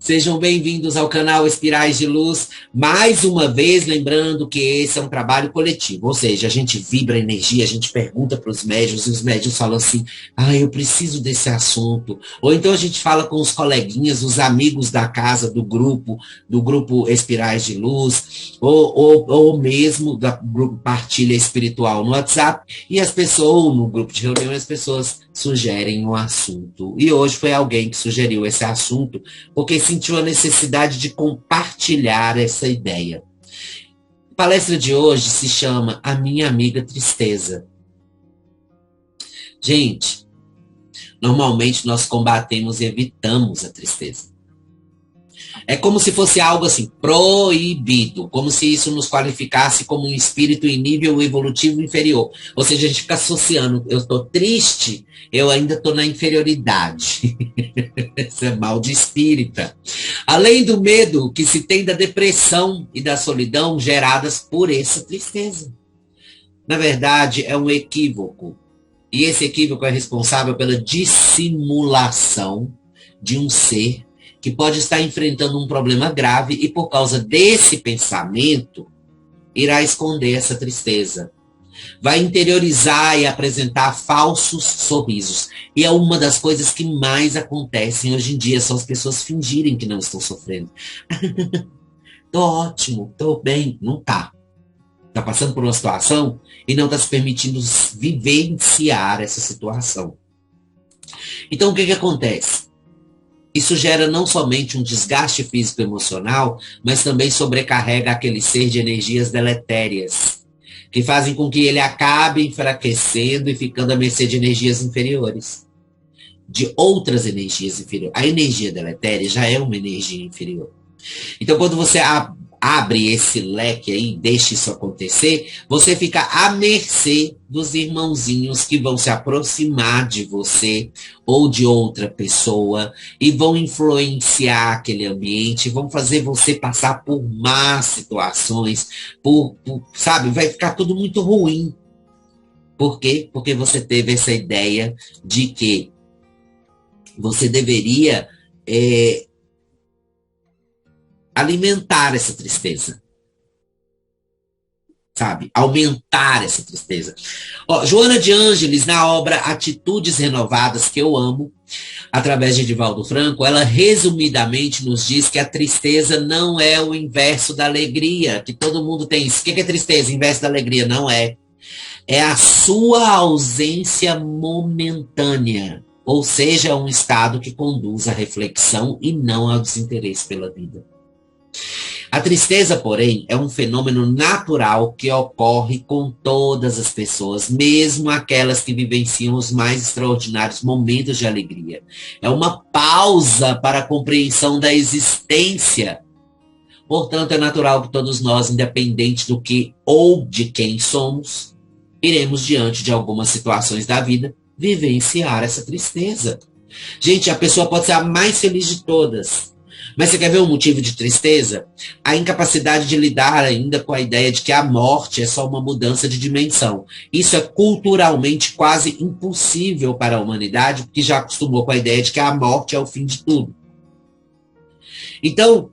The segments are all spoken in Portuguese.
Sejam bem-vindos ao canal Espirais de Luz. Mais uma vez, lembrando que esse é um trabalho coletivo, ou seja, a gente vibra energia, a gente pergunta para os médiuns e os médiuns falam assim, eu preciso desse assunto. Ou então a gente fala com os coleguinhas, os amigos da casa, do grupo Espirais de Luz, ou mesmo do grupo Partilha Espiritual no WhatsApp, e as pessoas, ou no grupo de reunião, as pessoas sugerem um assunto. E hoje foi alguém que sugeriu esse assunto, porque sentiu a necessidade de compartilhar essa ideia. A palestra de hoje se chama A Minha Amiga Tristeza. Gente, normalmente nós combatemos e evitamos a tristeza. É como se fosse algo assim, proibido, como se isso nos qualificasse como um espírito em nível evolutivo inferior. Ou seja, a gente fica associando, eu estou triste, eu ainda estou na inferioridade. Isso é mal de espírita. Além do medo que se tem da depressão e da solidão geradas por essa tristeza. Na verdade, é um equívoco. E esse equívoco é responsável pela dissimulação de um ser que pode estar enfrentando um problema grave e por causa desse pensamento, irá esconder essa tristeza. Vai interiorizar e apresentar falsos sorrisos. E é uma das coisas que mais acontecem hoje em dia, são as pessoas fingirem que não estão sofrendo. Tô ótimo, tô bem. Não tá. Tá passando por uma situação e não tá se permitindo vivenciar essa situação. Então, o que acontece? Isso gera não somente um desgaste físico e emocional, mas também sobrecarrega aquele ser de energias deletérias, que fazem com que ele acabe enfraquecendo e ficando à mercê de energias inferiores, de outras energias inferiores. A energia deletéria já é uma energia inferior. Então, quando você abre esse leque aí, deixa isso acontecer, você fica à mercê dos irmãozinhos que vão se aproximar de você ou de outra pessoa e vão influenciar aquele ambiente, vão fazer você passar por más situações, sabe, vai ficar tudo muito ruim. Por quê? Porque você teve essa ideia de que você deveria alimentar essa tristeza, sabe? Aumentar essa tristeza. Joana de Ângeles, na obra Atitudes Renovadas, que eu amo, através de Divaldo Franco, ela resumidamente nos diz que a tristeza não é o inverso da alegria, que todo mundo tem isso. O que é tristeza? Inverso da alegria? Não é. É a sua ausência momentânea, ou seja, um estado que conduz à reflexão e não ao desinteresse pela vida. A tristeza, porém, é um fenômeno natural que ocorre com todas as pessoas, mesmo aquelas que vivenciam os mais extraordinários momentos de alegria. É uma pausa para a compreensão da existência. Portanto, é natural que todos nós, independente do que ou de quem somos, iremos, diante de algumas situações da vida, vivenciar essa tristeza. Gente, a pessoa pode ser a mais feliz de todas. Mas você quer ver um motivo de tristeza? A incapacidade de lidar ainda com a ideia de que a morte é só uma mudança de dimensão. Isso é culturalmente quase impossível para a humanidade, porque já acostumou com a ideia de que a morte é o fim de tudo. Então,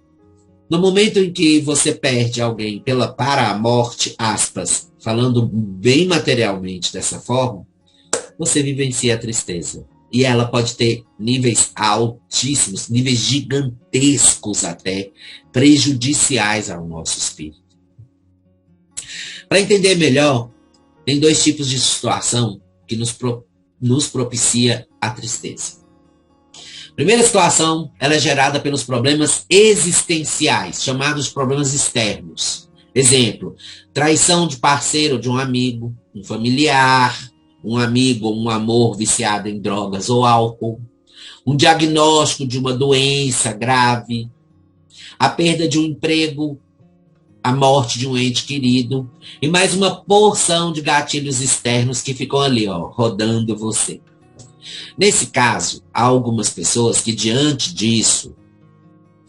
no momento em que você perde alguém para a morte, aspas, falando bem materialmente dessa forma, você vivencia a tristeza. E ela pode ter níveis altíssimos, níveis gigantescos até, prejudiciais ao nosso espírito. Para entender melhor, tem dois tipos de situação que nos propicia a tristeza. Primeira situação, ela é gerada pelos problemas existenciais, chamados de problemas externos. Exemplo, traição de parceiro, de um amigo, um familiar, um amigo, um amor viciado em drogas ou álcool, um diagnóstico de uma doença grave, a perda de um emprego, a morte de um ente querido e mais uma porção de gatilhos externos que ficam ali, rodando você. Nesse caso, há algumas pessoas que diante disso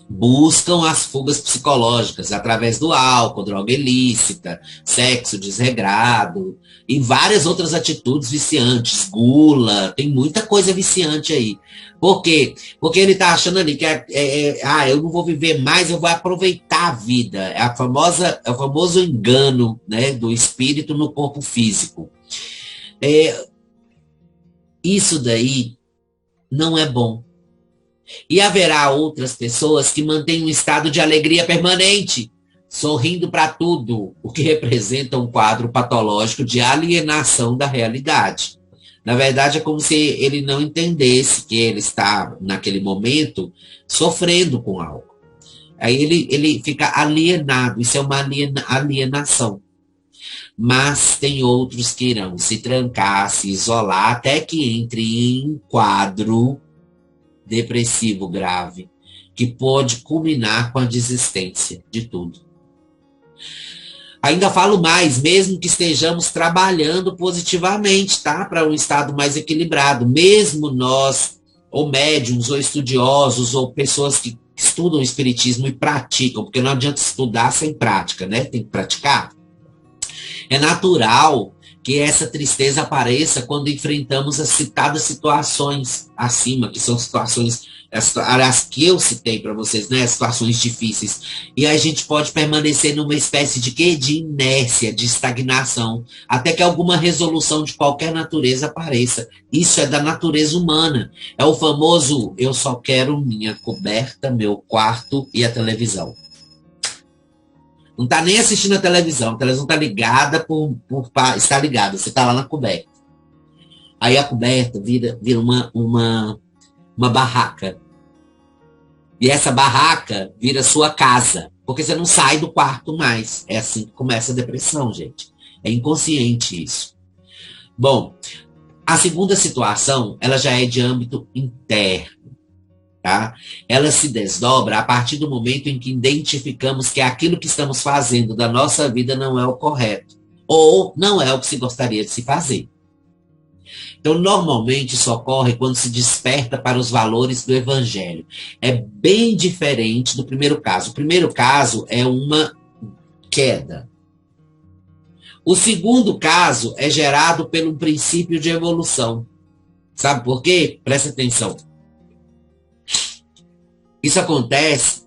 buscam as fugas psicológicas através do álcool, droga ilícita, sexo desregrado e várias outras atitudes viciantes, gula, tem muita coisa viciante aí. Por quê? Porque ele está achando ali que eu não vou viver mais, eu vou aproveitar a vida. É o famoso engano, né, do espírito no corpo físico. Isso daí não é bom. E haverá outras pessoas que mantêm um estado de alegria permanente, sorrindo para tudo, o que representa um quadro patológico de alienação da realidade. Na verdade, é como se ele não entendesse que ele está, naquele momento, sofrendo com algo. Aí ele fica alienado, isso é uma alienação. Mas tem outros que irão se trancar, se isolar, até que entre em um quadro depressivo grave, que pode culminar com a desistência de tudo. Ainda falo mais, mesmo que estejamos trabalhando positivamente, tá? Para um estado mais equilibrado, mesmo nós, ou médiums, ou estudiosos, ou pessoas que estudam o espiritismo e praticam, porque não adianta estudar sem prática, né? Tem que praticar. É natural que essa tristeza apareça quando enfrentamos as citadas situações acima, que são situações, as que eu citei para vocês, né? Situações difíceis. E a gente pode permanecer numa espécie de quê? De inércia, de estagnação, até que alguma resolução de qualquer natureza apareça. Isso é da natureza humana. É o famoso, eu só quero minha coberta, meu quarto e a televisão. Não está nem assistindo a televisão está ligada está ligada, você está lá na coberta. Aí a coberta vira uma barraca. E essa barraca vira sua casa, porque você não sai do quarto mais. É assim que começa a depressão, gente. É inconsciente isso. Bom, a segunda situação, ela já é de âmbito interno. Tá? Ela se desdobra a partir do momento em que identificamos que aquilo que estamos fazendo da nossa vida não é o correto, ou não é o que se gostaria de se fazer. Então, normalmente isso ocorre quando se desperta para os valores do evangelho. É bem diferente do primeiro caso. O primeiro caso é uma queda. O segundo caso é gerado pelo princípio de evolução. Sabe por quê? Presta atenção. Isso acontece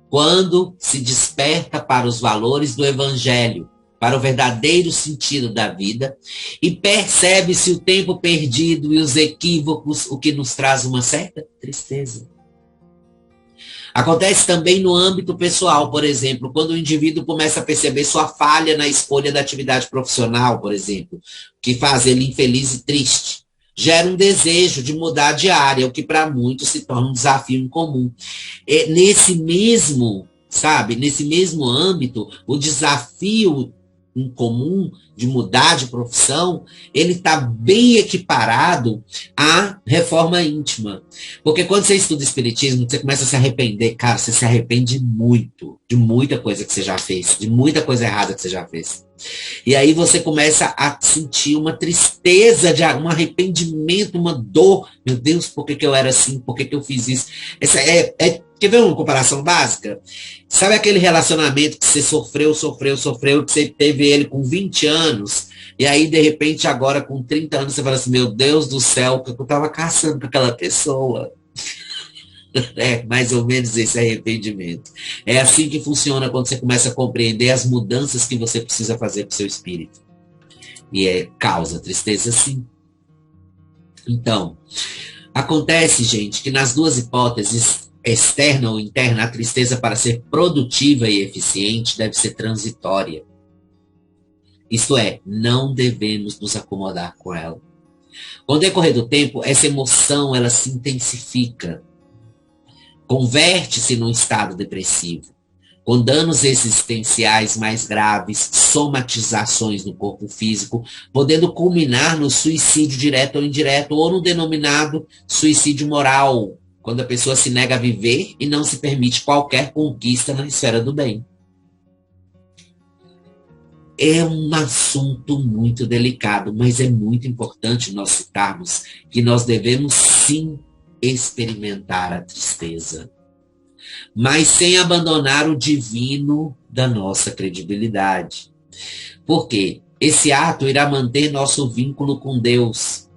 quando se desperta para os valores do evangelho, para o verdadeiro sentido da vida, e percebe-se o tempo perdido e os equívocos, o que nos traz uma certa tristeza. Acontece também no âmbito pessoal, por exemplo, quando o indivíduo começa a perceber sua falha na escolha da atividade profissional, por exemplo, que faz ele infeliz e triste. Gera um desejo de mudar de área, o que para muitos se torna um desafio incomum. Nesse mesmo âmbito, o desafio incomum de mudar de profissão, ele está bem equiparado à reforma íntima. Porque quando você estuda espiritismo, você começa a se arrepender. Cara, você se arrepende muito de muita coisa que você já fez, de muita coisa errada que você já fez. E aí você começa a sentir uma tristeza, um arrependimento, uma dor. Meu Deus, por que eu era assim? Por que eu fiz isso? Quer ver uma comparação básica? Sabe aquele relacionamento que você sofreu, que você teve ele com 20 anos, e aí, de repente, agora com 30 anos, você fala assim, meu Deus do céu, o que eu estava caçando com aquela pessoa? É mais ou menos esse arrependimento. É assim que funciona quando você começa a compreender as mudanças que você precisa fazer para o seu espírito. E causa tristeza, sim. Então, acontece, gente, que nas duas hipóteses, externa ou interna, a tristeza, para ser produtiva e eficiente, deve ser transitória. Isto é, não devemos nos acomodar com ela. Com o decorrer do tempo, essa emoção ela se intensifica, converte-se num estado depressivo, com danos existenciais mais graves, somatizações no corpo físico, podendo culminar no suicídio direto ou indireto, ou no denominado suicídio moral, quando a pessoa se nega a viver e não se permite qualquer conquista na esfera do bem. É um assunto muito delicado, mas é muito importante nós citarmos que nós devemos sim experimentar a tristeza. mas sem abandonar o divino da nossa credibilidade. Por quê? Esse ato irá manter nosso vínculo com Deus.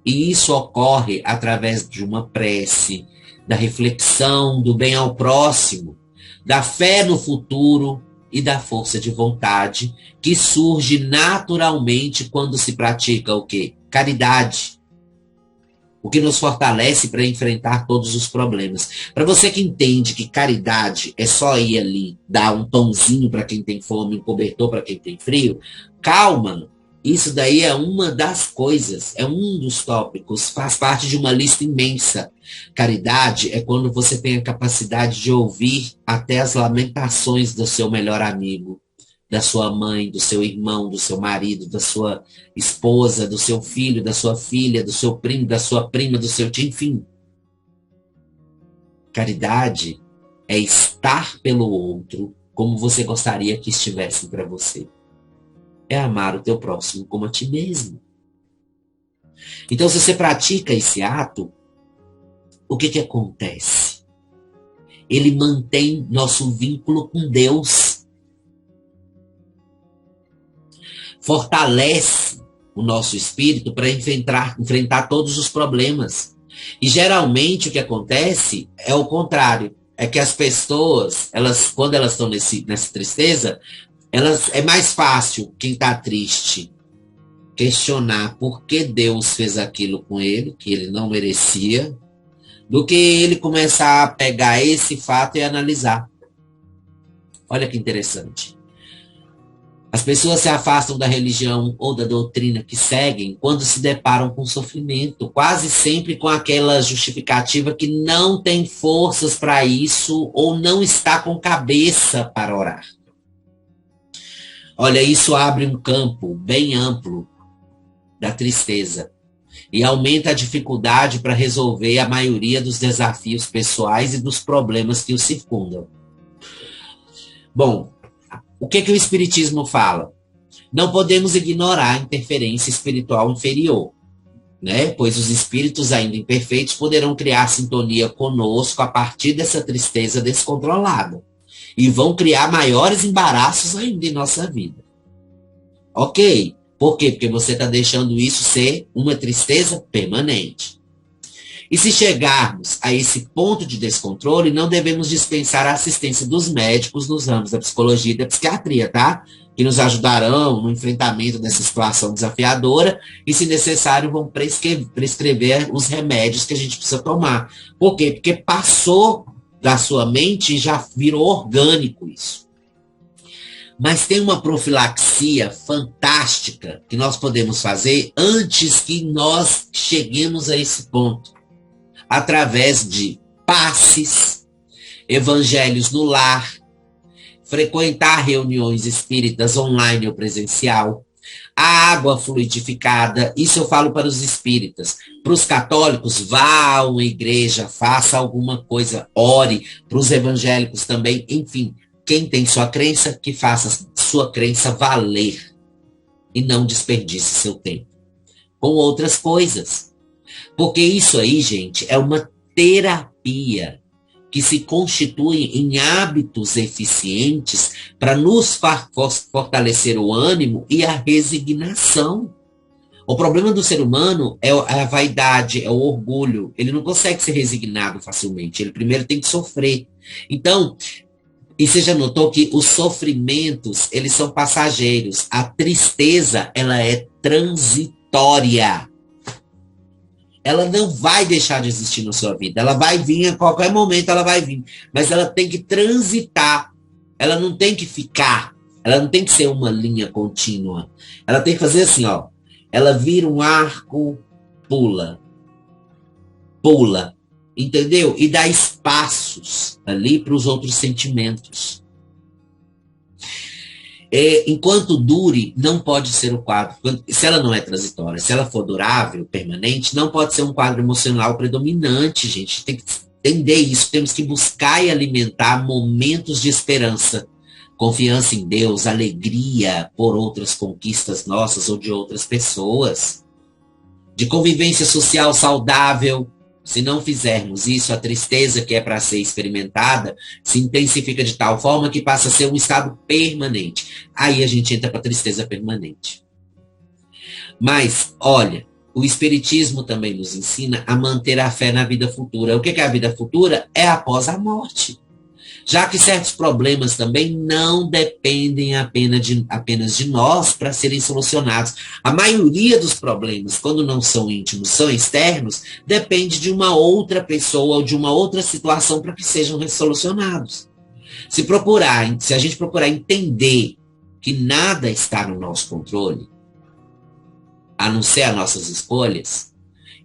E isso ocorre através de uma prece, da reflexão, do bem ao próximo, da fé no futuro e da força de vontade que surge naturalmente quando se pratica o quê? Caridade. O que nos fortalece para enfrentar todos os problemas. Para você que entende que caridade é só ir ali, dar um pãozinho para quem tem fome, um cobertor para quem tem frio, calma. Isso daí é uma das coisas, é um dos tópicos, faz parte de uma lista imensa. Caridade é quando você tem a capacidade de ouvir até as lamentações do seu melhor amigo, da sua mãe, do seu irmão, do seu marido, da sua esposa, do seu filho, da sua filha, do seu primo, da sua prima, do seu tio, enfim. Caridade é estar pelo outro como você gostaria que estivessem para você. É amar o teu próximo como a ti mesmo. Então, se você pratica esse ato, o que acontece? Ele mantém nosso vínculo com Deus. Fortalece o nosso espírito para enfrentar todos os problemas. E geralmente o que acontece é o contrário. É que as pessoas, quando elas estão nessa tristeza, é mais fácil quem está triste questionar por que Deus fez aquilo com ele, que ele não merecia, do que ele começar a pegar esse fato e analisar. Olha que interessante. As pessoas se afastam da religião ou da doutrina que seguem quando se deparam com sofrimento, quase sempre com aquela justificativa que não tem forças para isso ou não está com cabeça para orar. Olha, isso abre um campo bem amplo da tristeza e aumenta a dificuldade para resolver a maioria dos desafios pessoais e dos problemas que o circundam. Bom, o que o Espiritismo fala? Não podemos ignorar a interferência espiritual inferior, né? Pois os espíritos ainda imperfeitos poderão criar sintonia conosco a partir dessa tristeza descontrolada. E vão criar maiores embaraços ainda em nossa vida. Ok. Por quê? Porque você está deixando isso ser uma tristeza permanente. E se chegarmos a esse ponto de descontrole, não devemos dispensar a assistência dos médicos nos ramos da psicologia e da psiquiatria, tá? Que nos ajudarão no enfrentamento dessa situação desafiadora e, se necessário, vão prescrever os remédios que a gente precisa tomar. Por quê? Porque passou da sua mente e já virou orgânico isso. Mas tem uma profilaxia fantástica que nós podemos fazer antes que nós cheguemos a esse ponto. Através de passes, evangelhos no lar, frequentar reuniões espíritas online ou presencial, a água fluidificada, isso eu falo para os espíritas. Para os católicos, vá a uma igreja, faça alguma coisa, ore. Para os evangélicos também, enfim, quem tem sua crença, que faça sua crença valer e não desperdice seu tempo com outras coisas. Porque isso aí, gente, é uma terapia que se constitui em hábitos eficientes para nos fortalecer o ânimo e a resignação. O problema do ser humano é a vaidade, é o orgulho. Ele não consegue ser resignado facilmente. Ele primeiro tem que sofrer. Então, e você já notou que os sofrimentos, eles são passageiros. A tristeza, ela é transitória. Ela não vai deixar de existir na sua vida. Ela vai vir, a qualquer momento ela vai vir. Mas ela tem que transitar. Ela não tem que ficar. Ela não tem que ser uma linha contínua. Ela tem que fazer assim, ó. Ela vira um arco, pula. Pula. Entendeu? E dá espaços ali para os outros sentimentos. Enquanto dure, não pode ser o quadro. Se ela não é transitória, se ela for durável, permanente, não pode ser um quadro emocional predominante, gente. Tem que entender isso. Temos que buscar e alimentar momentos de esperança, confiança em Deus, alegria por outras conquistas nossas ou de outras pessoas, de convivência social saudável, se não fizermos isso, a tristeza que é para ser experimentada se intensifica de tal forma que passa a ser um estado permanente. Aí a gente entra para a tristeza permanente. Mas, olha, o Espiritismo também nos ensina a manter a fé na vida futura. O que é a vida futura? É após a morte. Já que certos problemas também não dependem apenas de nós para serem solucionados. A maioria dos problemas, quando não são íntimos, são externos, depende de uma outra pessoa ou de uma outra situação para que sejam solucionados. Se a gente procurar entender que nada está no nosso controle, a não ser as nossas escolhas,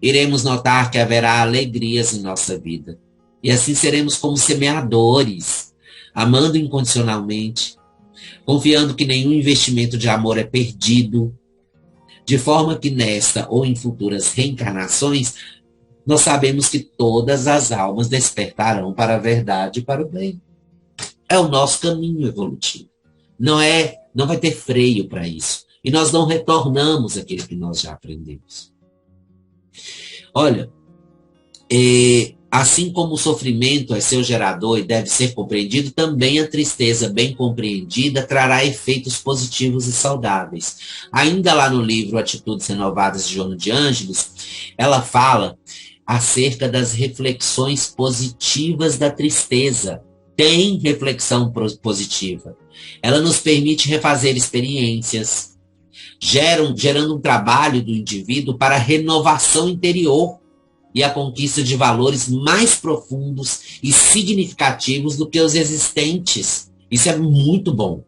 iremos notar que haverá alegrias em nossa vida. E assim seremos como semeadores, amando incondicionalmente, confiando que nenhum investimento de amor é perdido, de forma que nesta ou em futuras reencarnações, nós sabemos que todas as almas despertarão para a verdade e para o bem. É o nosso caminho evolutivo. Não vai ter freio para isso. E nós não retornamos aquilo que nós já aprendemos. Olha, assim como o sofrimento é seu gerador e deve ser compreendido, também a tristeza bem compreendida trará efeitos positivos e saudáveis. Ainda lá no livro Atitudes Renovadas de Joana de Ângeles, ela fala acerca das reflexões positivas da tristeza. Tem reflexão positiva. Ela nos permite refazer experiências, gerando um trabalho do indivíduo para a renovação interior e a conquista de valores mais profundos e significativos do que os existentes. Isso é muito bom.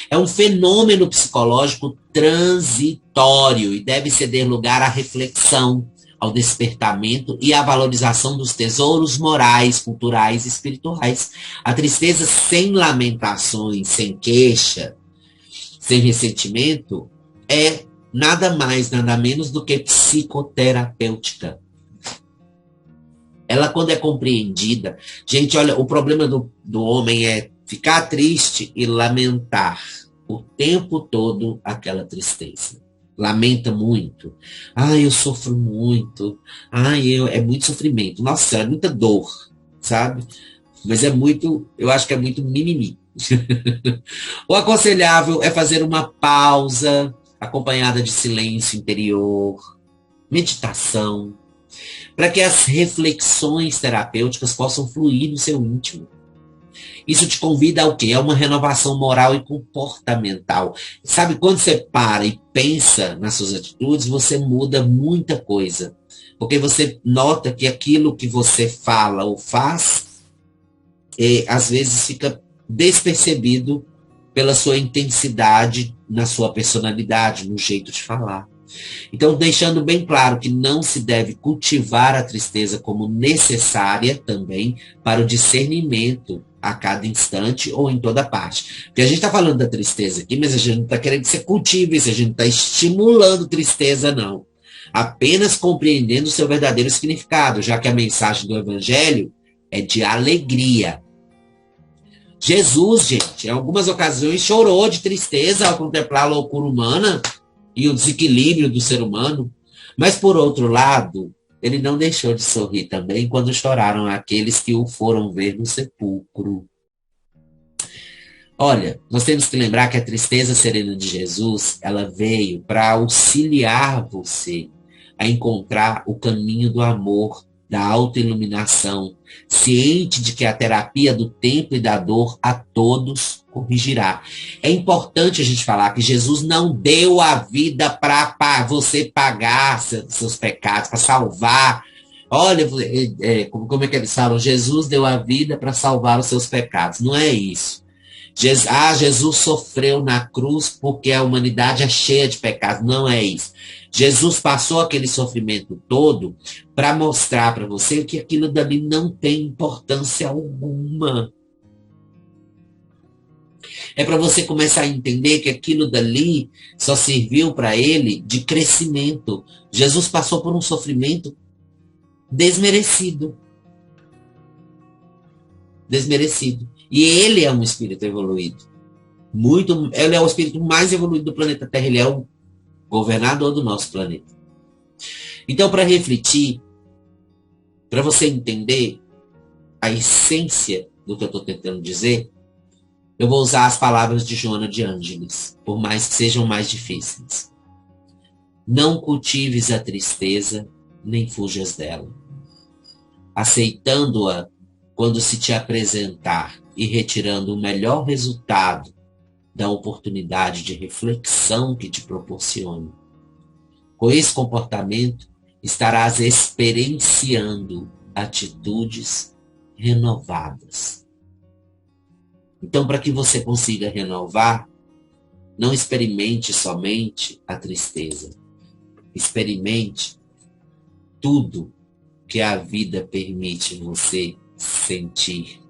É um fenômeno psicológico transitório e deve ceder lugar à reflexão, ao despertamento e à valorização dos tesouros morais, culturais e espirituais. A tristeza sem lamentações, sem queixa, sem ressentimento, é nada mais, nada menos do que psicoterapêutica. Ela, quando é compreendida... Gente, olha, o problema do homem é ficar triste e lamentar o tempo todo aquela tristeza. Lamenta muito. Eu sofro muito. É muito sofrimento. Nossa, é muita dor, sabe? Mas eu acho que é muito mimimi. O aconselhável é fazer uma pausa, acompanhada de silêncio interior, meditação, para que as reflexões terapêuticas possam fluir no seu íntimo. Isso te convida ao quê? A uma renovação moral e comportamental. Sabe, quando você para e pensa nas suas atitudes, você muda muita coisa. Porque você nota que aquilo que você fala ou faz, às vezes fica despercebido pela sua intensidade na sua personalidade, no jeito de falar. Então, deixando bem claro que não se deve cultivar a tristeza como necessária também para o discernimento a cada instante ou em toda parte. Porque a gente está falando da tristeza aqui, mas a gente não está querendo que você cultive isso, a gente não está estimulando tristeza, não. Apenas compreendendo o seu verdadeiro significado, já que a mensagem do Evangelho é de alegria. Jesus, gente, em algumas ocasiões chorou de tristeza ao contemplar a loucura humana e o desequilíbrio do ser humano. Mas, por outro lado, ele não deixou de sorrir também quando choraram aqueles que o foram ver no sepulcro. Olha, nós temos que lembrar que a tristeza serena de Jesus, ela veio para auxiliar você a encontrar o caminho do amor, da autoiluminação, ciente de que a terapia do tempo e da dor a todos corrigirá. É importante a gente falar que Jesus não deu a vida para você pagar seus pecados, para salvar. Olha, como é que eles falam? Jesus deu a vida para salvar os seus pecados. Não é isso. Jesus sofreu na cruz porque a humanidade é cheia de pecados. Não é isso. Jesus passou aquele sofrimento todo para mostrar para você que aquilo dali não tem importância alguma. É para você começar a entender que aquilo dali só serviu para ele de crescimento. Jesus passou por um sofrimento desmerecido. Desmerecido. E ele é um espírito evoluído. Ele é o espírito mais evoluído do planeta Terra. Ele é o governador do nosso planeta. Então, para refletir, Para você entender a essência do que eu estou tentando dizer, eu vou usar as palavras de Joana de Ângeles, por mais que sejam mais difíceis. Não cultives a tristeza, nem fujas dela. Aceitando-a quando se te apresentar e retirando o melhor resultado da oportunidade de reflexão que te proporcione. Com esse comportamento, estarás experienciando atitudes renovadas. Então, para que você consiga renovar, não experimente somente a tristeza. Experimente tudo que a vida permite você sentir.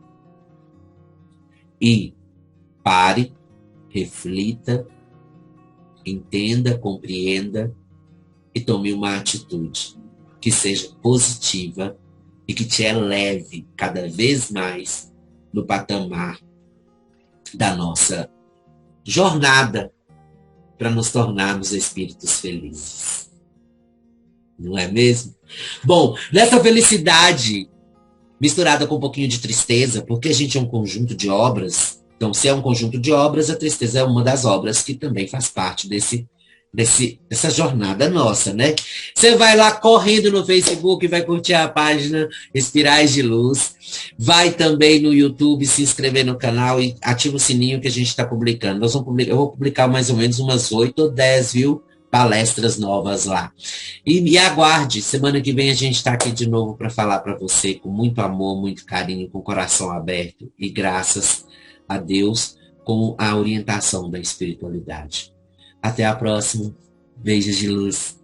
E pare, reflita, entenda, compreenda e tome uma atitude que seja positiva e que te eleve cada vez mais no patamar da nossa jornada para nos tornarmos espíritos felizes. Não é mesmo? Bom, nessa felicidade misturada com um pouquinho de tristeza, porque a gente é um conjunto de obras, então se é um conjunto de obras, a tristeza é uma das obras que também faz parte dessa jornada nossa, né? Você vai lá correndo no Facebook, vai curtir a página Espirais de Luz, vai também no YouTube se inscrever no canal e ativa o sininho que a gente está publicando. Eu vou publicar mais ou menos umas 8 ou 10, viu? Palestras novas lá. E aguarde, semana que vem a gente está aqui de novo para falar para você com muito amor, muito carinho, com o coração aberto e graças a Deus com a orientação da espiritualidade. Até a próxima. Beijos de luz.